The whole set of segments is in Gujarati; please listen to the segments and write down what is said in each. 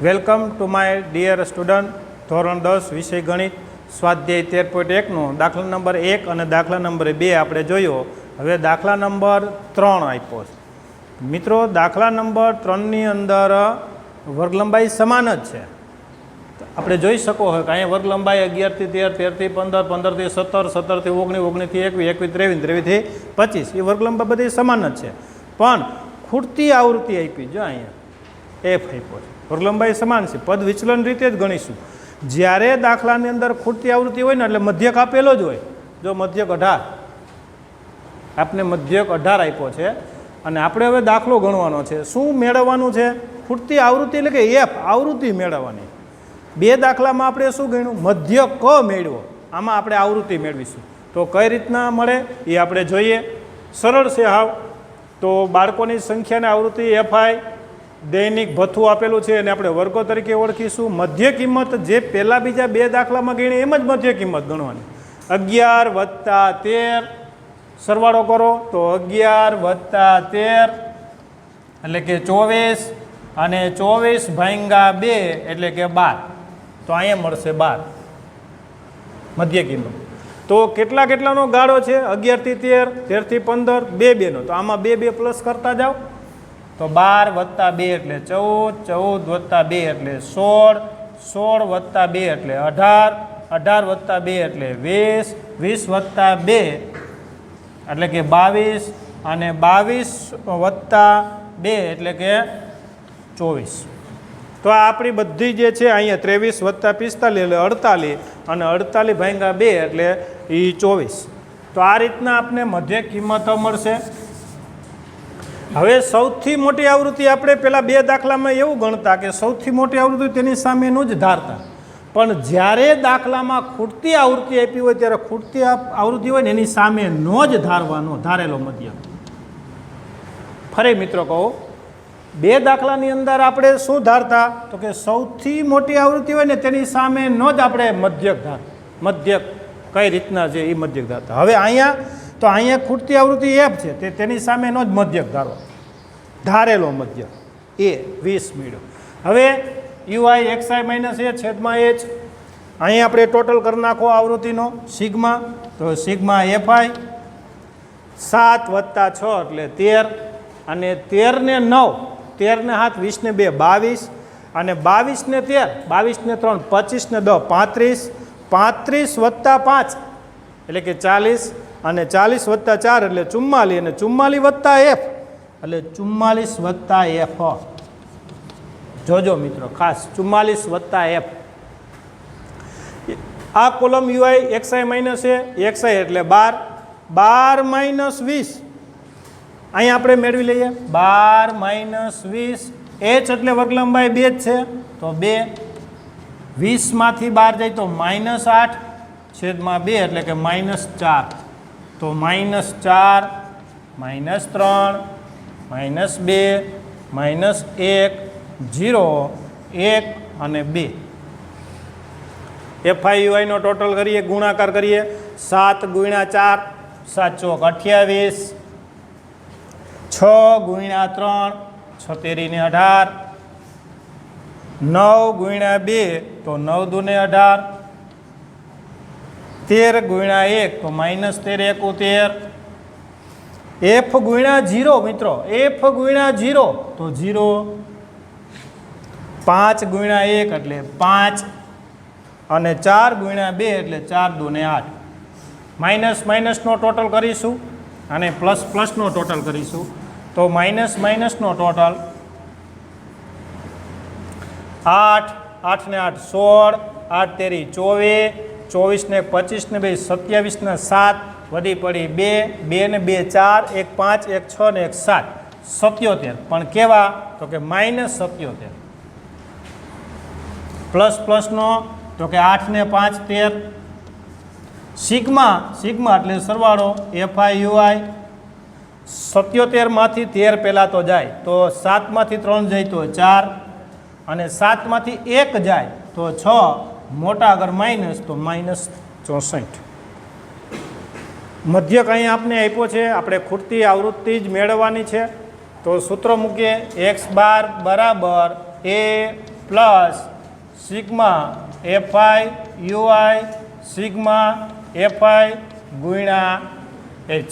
Welcome to my dear student. ધોરણ 10 વિષય ગણિત સ્વાધ્યાય 13.1નો દાખલા નંબર 1 અને દાખલા નંબર 2 આપણે જોયો. હવે દાખલા નંબર 3 આપ્યો છે મિત્રો. દાખલા નંબર 3ની અંદર વર્ગ લંબાઈ સમાન જ છે. આપણે જોઈ શકો હોય કે અહીંયા વર્ગ લંબાઈ 11 થી 13, 13 થી 15, 15 થી 17, 17 થી 19, 19 થી 21, 21 23, 23 થી 25 એ વર્ગ લંબાઈ બધી સમાન જ છે. પણ ખૂટતી આવૃત્તિ આપી જો અહીંયા એફ આપ્યો છે. વર્ગ લંબાઈ સમાન છે, પદ વિચલન રીતે જ ગણીશું. જ્યારે દાખલાની અંદર ખૂટતી આવૃત્તિ હોય ને એટલે મધ્યક આપેલો જ હોય. જો મધ્યક 18 આપને મધ્યક 18 આપ્યો છે અને આપણે હવે દાખલો ગણવાનો છે. શું મેળવવાનું છે? ખૂટતી આવૃત્તિ એટલે કે એફ આવૃત્તિ મેળવવાની. બે દાખલામાં આપણે શું ગણ્યું? મધ્યક ક મેળવો. આમાં આપણે આવૃત્તિ મેળવીશું. તો કઈ રીતના મળે એ આપણે જોઈએ. સરળ છે હાવ. તો બાળકોની સંખ્યાને આવૃત્તિ એફઆઈ દૈનિક ભથ્થું આપેલું છે અને આપણે વર્ગો તરીકે ઓળખીશું. મધ્ય કિંમત જે પહેલા બીજા બે દાખલામાં ગણી એમ જ મધ્ય કિંમત ગણવાની. 11 + 13 સરવાળો કરો તો 11 + 13 એટલે કે 24 અને 24 ભાગ્યા 2 એટલે કે 12. તો અહીંયા મળશે 12 મધ્ય કિંમત. તો કેટલાનો ગાળો છે? 11 થી 13, 13 થી 15, 2 2નો. તો આમાં 2 2 પ્લસ કરતા જાઓ તો 12 + 2 એટલે 14, 14 + 2 એટલે 16, 16 + 2 એટલે 18, 18 + 2 એટલે 20, 20 + 2 એટલે કે 22 અને 22 + 2 એટલે કે 24. તો આ આપણી બધી જે છે અહીંયા 23 + 45 એટલે 48 અને 48 ભાગ્યા 2 એટલે એ 24. તો આ રીતના આપણે મધ્ય કિંમતો મળશે. હવે સૌથી મોટી આવૃત્તિ આપણે પેલા બે દાખલામાં એવું ગણતા કે સૌથી મોટી આવૃત્તિ તેની સામેનું જ ધારતા. પણ જ્યારે દાખલામાં ખૂટતી આવૃત્તિ આપી હોય ત્યારે ખૂટતી આવૃત્તિ હોય ને એની સામેનો જ ધારવાનો ધારેલો મધ્ય. ફરી મિત્રો કહો, બે દાખલાની અંદર આપણે શું ધારતા? તો કે સૌથી મોટી આવૃત્તિ હોય ને તેની સામેનો જ આપણે મધ્યક ધાર. મધ્યક કઈ રીતના છે એ મધ્યક ધારતા. હવે અહીંયા ખૂટતી આવૃત્તિ એફ છે તેની સામેનો જ મધ્યક ધારો. ધારેલો મધ્યક એ 20 મળ્યો. હવે યુઆઈ એક્સઆઈ માઇનસ એ છેદમાં એચ. અહીંયા આપણે ટોટલ કરી નાખો આવૃત્તિનો સિગ્મા. તો સિગ્મા એફઆઈ 7 + 6 એટલે 13 અને 13 ને 9, 13 ને 7, 20 ને 2 22 અને 22 ને 13, 22 ને 3 25 ને 10 35, 35 + 5 એટલે કે 40 અને 40 + 4 એટલે 44 અને 44 + એફ એટલે 44 + એફ. જોજો મિત્રો ખાસ 44 + એફ. આ કોલમ યુઆઈ એક્સઆઈ માઇનસ એ એક્સઆઈ એટલે 12, 12 - 20 અહીંયા આપણે મેળવી લઈએ. 12 - 20 એચ એટલે વર્ગ લંબાઈ 2 જ છે તો 2. 20 માંથી 12 જાય તો -8 છેદમાં 2 એટલે કે -4. તો -4 -3 -2 -1 0 1 અને 2. એફઆઈ નો ટોટલ કરીએ, ગુણાકાર કરીએ. 7 × 4 7 ચોક 28, 6 × 3 36 ને 18, 9 × 2 તો 9 દુ ને 18, 13 × 1 તો -13 71. એફ × 0 મિત્રો, એફ × 0 તો 0. 5 × 1 એટલે 5 અને 4 × 2 એટલે 4 દુ ને 8. માઇનસનો ટોટલ કરીશું અને પ્લસનો ટોટલ કરીશું. તો માઇનસનો ટોટલ 8, 8 ને 8 16, 8 તેરી 24, 24 ને 25 ને 2 27 ને 7 વધી પડી 2, 2 ને 2 4, 1 5, 1 6 ને 1 7 77. પણ કેવા? તો કે -77. પ્લસનો તો કે 8 ને 5 13. સિગ્મા એટલે સરવાળો એફઆઈ યુઆઈ 77 માંથી 13 પહેલાં તો જાય તો 7 માંથી 3 જાય તો 4 અને 7 માંથી 1 જાય તો 6. મોટા આગળ માઇનસ તો -64. મધ્યક અહીંયા આપણે આપ્યો છે. આપણે ખૂટતી આવૃત્તિ જ મેળવવાની છે. તો સૂત્ર મૂકીએ. x બાર બરાબર a plus sigma FI UI sigma FI ગુણ્યા એચ.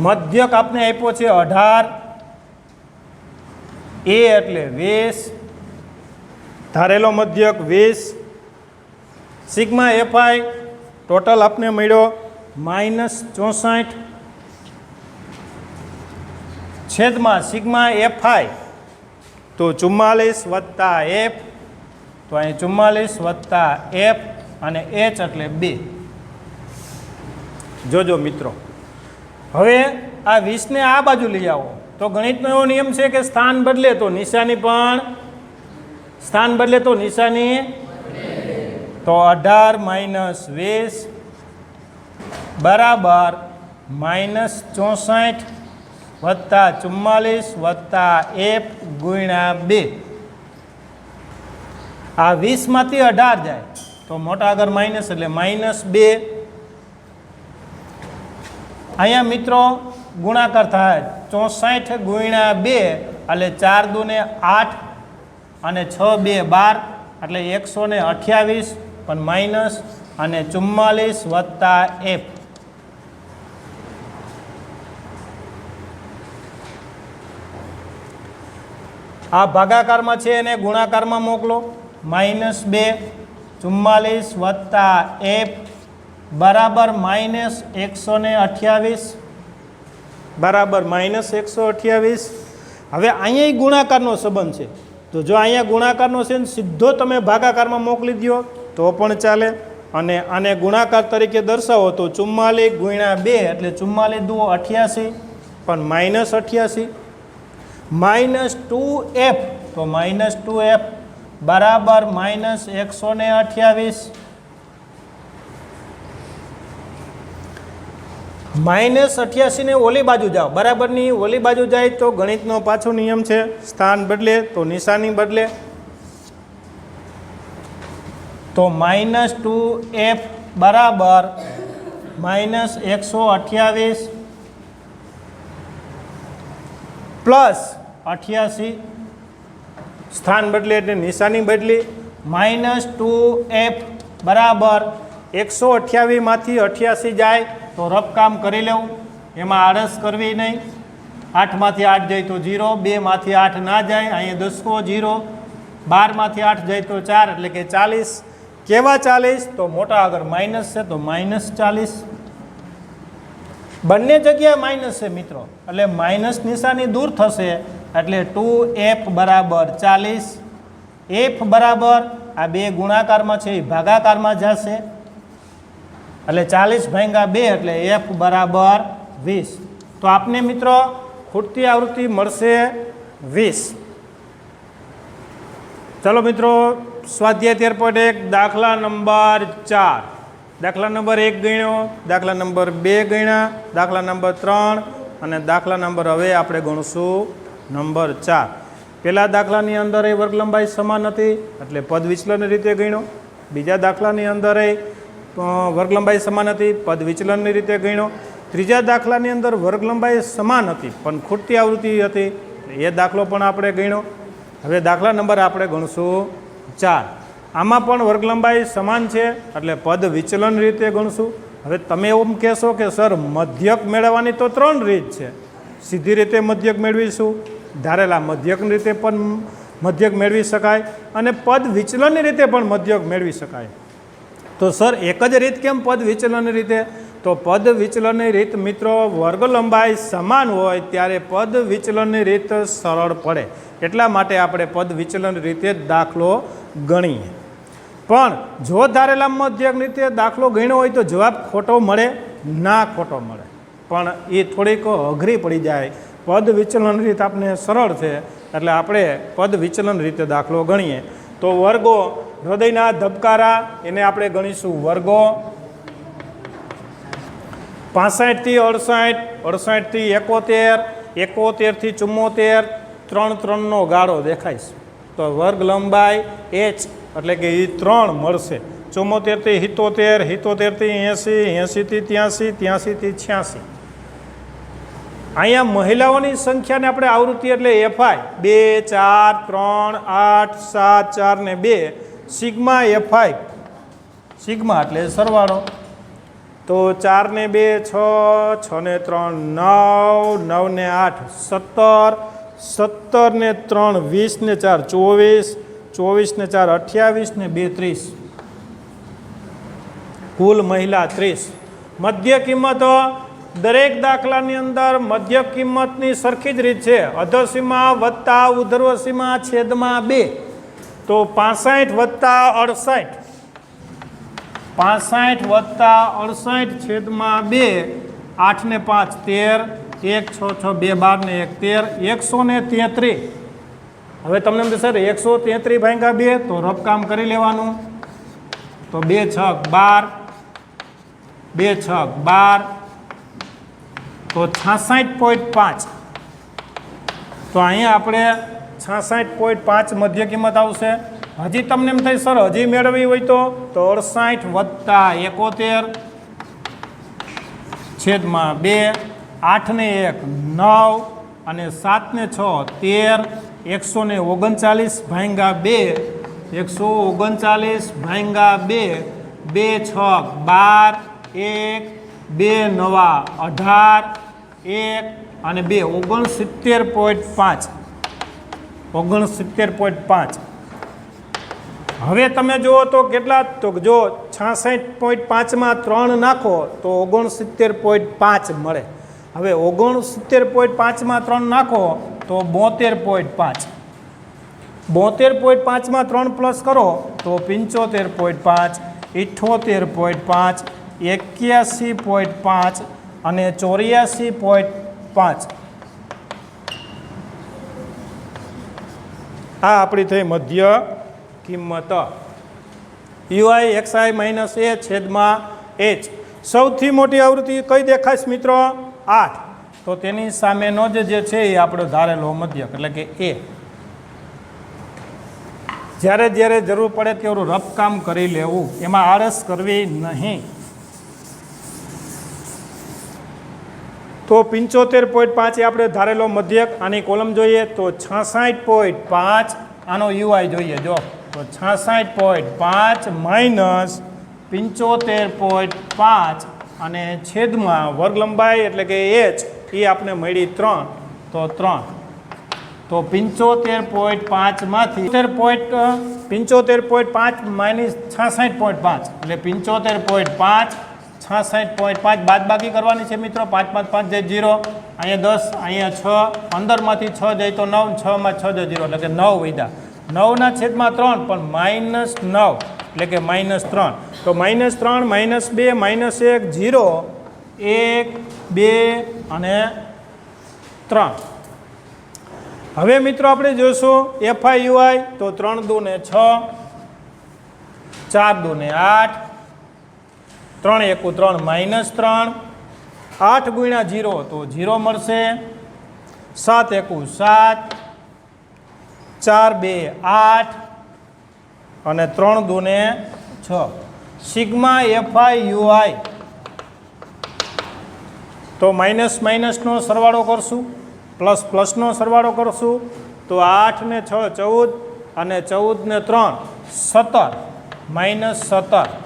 મધ્યક આપને આપ્યો છે 18, એ એટલે 20, ધારેલો મધ્યક 20, સિગ્મા એફઆઈ ટોટલ આપને મળ્યો -64 છેદમાં સિગ્મા એફઆઈ તો 44 વત્તા એફ, તો અહીં 44 વત્તા એફ અને એચ એટલે 2. જોજો મિત્રો, હવે આ 20 ને આ બાજુ લઈ આવો તો ગણિતનો એવો નિયમ છે કે સ્થાન બદલે તો નિશાની પણ તો 18 - 20 બરાબર -64 વત્તા 44 વત્તા એફ ગુણ્યા 2. આ 20 માંથી 18 જાય તો મોટા આગળ માઇનસ એટલે -2. અહીંયા મિત્રો ગુણાકાર થાય 64 ગુણ્યા 2 એટલે 4 દૂને 8 અને 6 2 12 એટલે 128 પણ માઇનસ અને 44 વત્તા એફ. આ ભાગાકારમાં છે એને ગુણાકારમાં મોકલો. -2 44 વત્તા એફ બરાબર -128 બરાબર -128. હવે અહીંયા ગુણાકારનો સંબંધ છે તો જો અહીંયા ગુણાકારનો છે ને સીધો તમે ભાગાકારમાં મોકલી દો તો પણ ચાલે, અને આને ગુણાકાર તરીકે દર્શાવો તો 44 ગુણ્યા 2 એટલે 44 દુ 88 પણ -88 -2f તો -2f બરાબર -128. -88 ને ઓલી બાજુ જાઓ, બરાબરની ઓલી બાજુ જાય તો ગણિતનો પાછો નિયમ છે સ્થાન બદલે તો નિશાની બદલે. તો -2f બરાબર -128 પ્લસ 88, સ્થાન બદલે એટલે નિશાની બદલી. -2f બરાબર 128 માંથી 88 જાય તો રફ કામ કરી લેવું, એમાં આળસ કરવી નહીં. 8 માંથી 8 જાય તો 0, 2 માંથી 8 ના જાય અહીંયા દસકો 0, 12 માંથી 8 જાય તો 4 એટલે કે 40. કેવા 40? તો મોટા આગળ માઇનસ છે તો -40. બંને જગ્યાએ માઇનસ છે મિત્રો, એટલે માઇનસ નિશાની દૂર થશે એટલે 2f બરાબર 40. f બરાબર આ બે ગુણાકારમાં છે એ ભાગાકારમાં જશે એટલે 40 ભાગ્યા 2 એટલે f બરાબર 20. તો આપને મિત્રો ખૂટતી આવૃત્તિ મળશે 20. ચલો મિત્રો, સ્વાધ્યાય 13.1 દાખલા નંબર 4. દાખલા નંબર 1 ગણ્યો, દાખલા નંબર 2 ગણ્યા, દાખલા નંબર 3 અને દાખલા નંબર હવે આપણે ગણશું નંબર 4. પહેલા દાખલાની અંદર એ વર્ગ લંબાઈ સમાન હતી એટલે પદ વિચલનની રીતે ગણ્યો. બીજા દાખલાની અંદર એ વર્ગ લંબાઈ સમાન હતી, પદ વિચલનની રીતે ગણ્યો. ત્રીજા દાખલાની અંદર વર્ગ લંબાઈ સમાન હતી પણ ખૂટતી આવૃત્તિ હતી, એ દાખલો પણ આપણે ગણ્યો. હવે દાખલા નંબર આપણે ગણશું 4. આમાં પણ વર્ગ લંબાઈ સમાન છે એટલે પદ વિચલન રીતે ગણશું. હવે તમે એવું કહેશો કે સર મધ્યક મેળવવાની તો 3 રીત છે, સીધી રીતે મધ્યક મેળવીશું, ધારેલા મધ્યકની રીતે પણ મધ્યક મેળવી શકાય અને પદ વિચલનની રીતે પણ મધ્યક મેળવી શકાય. તો સર એક જ રીત કેમ પદ વિચલનની રીતે? તો પદ વિચલનની રીત મિત્રો વર્ગ લંબાઈ સમાન હોય ત્યારે પદ વિચલનની રીત સરળ પડે, એટલા માટે આપણે પદ વિચલન રીતે દાખલો ગણીએ. પણ જો ધારેલા મધ્યક રીતે દાખલો ગણ્યો હોય તો જવાબ ખોટો મળે ના ખોટો મળે, પણ એ થોડીક અઘરી પડી જાય. પદ વિચલન રીત આપણે સરળ છે એટલે આપણે પદ વિચલન રીતે દાખલો ગણીએ. તો વર્ગો, હૃદયના ધબકારા એને આપણે ગણીશું વર્ગો. 65 થી 68, 68 થી 71, 71 થી 74, 3 3 નો ગાળો દેખાઈશ તો વર્ગ લંબાઈ h એટલે કે એ 3 મળશે. 74 થી 77, 77 થી 80, 80 થી 83, 83 થી 86. અહીંયા મહિલાઓની સંખ્યાને આપણે આવૃત્તિ એટલે એફઆઈ 2 4 3 8 7 4 ને 2 સિગ્મા એફઆઈ સિગ્મા એટલે સરવાળો તો 4 ને 2 6 6 ને 3 9 9 ને 8 17 17 ને 3 20 ને 4 24 24 ને 4 28 ને 2 30 કુલ મહિલા 30 મધ્ય કિંમતો દરેક દાખલાની અંદર મધ્ય કિંમતની સરખી જ રીત છે અધોસીમા વત્તા ઉર્ધ્વસીમા છેદમાં 2 તો 65 વત્તા 68 65 વત્તા 68 છેદમાં 2 8 ને 5 13 1 6 6 2 12 ને 1 13 133 હવે તમને એમ સર 133 ભાગ્યા 2 તો રફ કામ કરી લેવાનું તો 2 6 12 2 6 12 તો 66.5 તો અહીંયા આપણે 66.5 મધ્ય કિંમત આવશે હજી તમને એમ થાય સર હજી મેળવવી હોય તો 68 વત્તા 71 છેદમાં 2 8 ને 1 9 અને 7 ને 6 13 139 ભાગ્યા 2 139 ભાગ્યા 2 2 6 12 1 2 નવા 18 1 અને 2 69.5 69.5 હવે તમે જુઓ તો કેટલા તો જો 66.5 માં 3 નાખો તો 69.5 મળે હવે 69.5 માં 3 નાખો તો 72.5 72.5 માં 3 પ્લસ કરો તો 75.5 78.5 81.5 અને 84.5 આ આપણી થઈ મધ્ય કિંમત યુઆઈ એક્સઆઈ માઇનસ એ છેદમાં એચ સૌથી મોટી આવૃત્તિ કઈ દેખાશ મિત્રો 8 તો તેની સામેનો જે છે એ આપણો ધારેલો મધ્યક એટલે કે એ જ્યારે જ્યારે જરૂર પડે તેવું રફ કામ કરી લેવું એમાં આળસ કરવી નહીં તો 75.5 એ આપણે ધારેલો મધ્યક આની કોલમ જોઈએ તો 66.5 આનો યુઆઈ જોઈએ જો તો 66.5 માઇનસ 75.5 અને છેદમાં વર્ગ લંબાઈ એટલે કે એચ એ આપણે મળી 3 તો 3 તો 75.5 માંથી 75.5 માઇનસ 66.5 એટલે 75.5 66.5 બાદ બાકી કરવાની છે મિત્રો 5 5 5 જાય 0 અહીંયા 10 અહીંયા 6 15 માંથી 6 જાય તો 9 6 માં 6 જાય 0 એટલે કે 9 વધ્યા 9 ના છેદમાં 3 પણ માઇનસ 9 એટલે કે માઇનસ 3 તો માઇનસ 3 માઇનસ 2 માઇનસ 1 0 1 2 અને 3 હવે મિત્રો આપણે જોઈશું એફઆઈ યુઆઈ તો 3 દુ ને 6 4 દુ ને 8 3 એકુ 3 માઇનસ 3 8 ગુણ્યા 0 તો 0 મળશે 7 એકુ 7 4 2 8 અને 3 દુ ને 6 સિગ્મા એફઆઈ યુઆઈ તો માઇનસ માઇનસનો સરવાળો કરશું પ્લસ પ્લસનો સરવાળો કરશું તો 8 ને 6 14 અને 14 ને 3 17 માઇનસ 17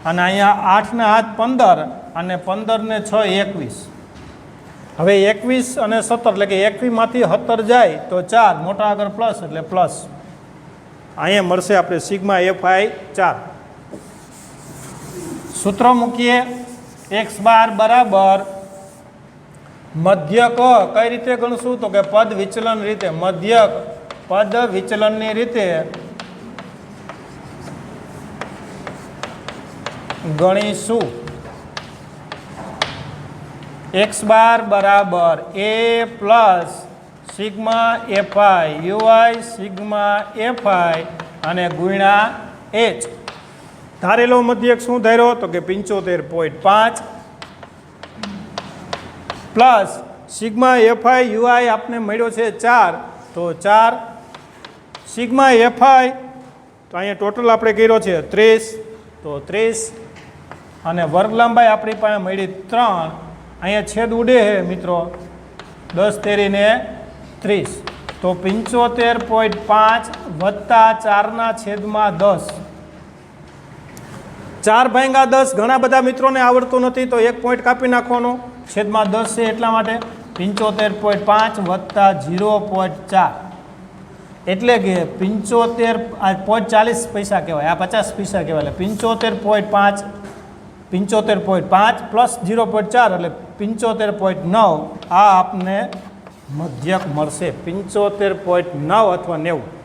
અને અહીંયા 8 ને 8 15 અને 15 ને 6 21 હવે 21 અને 17 એટલે કે 21 માંથી 17 જાય તો 4 મોટા આગળ પ્લસ એટલે પ્લસ અહીંયા મળશે આપણે સિગ્મા એફઆઈ 4 સૂત્ર મૂકીએ x બાર બરાબર મધ્યક કઈ રીતે ગણશું તો કે પદ વિચલન રીતે મધ્યક પદ વિચલનની રીતે ગણીશું x બાર બરાબર a plus sigma FI UI sigma FI અને ગુણ્યા h ધારેલો મધ્યક શું ધાર્યો તો કે 75.5 પ્લસ સિગ્મા એફઆઈ યુઆઈ આપને મળ્યો છે 4 તો 4 સિગ્મા એફઆઈ તો અહીંયા ટોટલ આપણે કર્યો છે 30 તો 30 અને વર્ગ લંબાઈ આપણી પાસે મળી 3 અહીંયા છેદ ઉડે છે મિત્રો 10 તેરીને 30, તો 75.5 વત્તા 4/10. 4/10 ઘણા બધા મિત્રોને આવડતું નથી, તો 1 પોઈન્ટ કાપી નાખવાનો. છેદમાં 10 છે એટલા માટે 75.5 વત્તા 0.4, એટલે કે 40 પૈસા કહેવાય, આ 50 પૈસા કહેવાય. એટલે 75.5 પ્લસ 0.4 એટલે 75.9. આ આપને મધ્યક મળશે. 75.9 અથવા 90.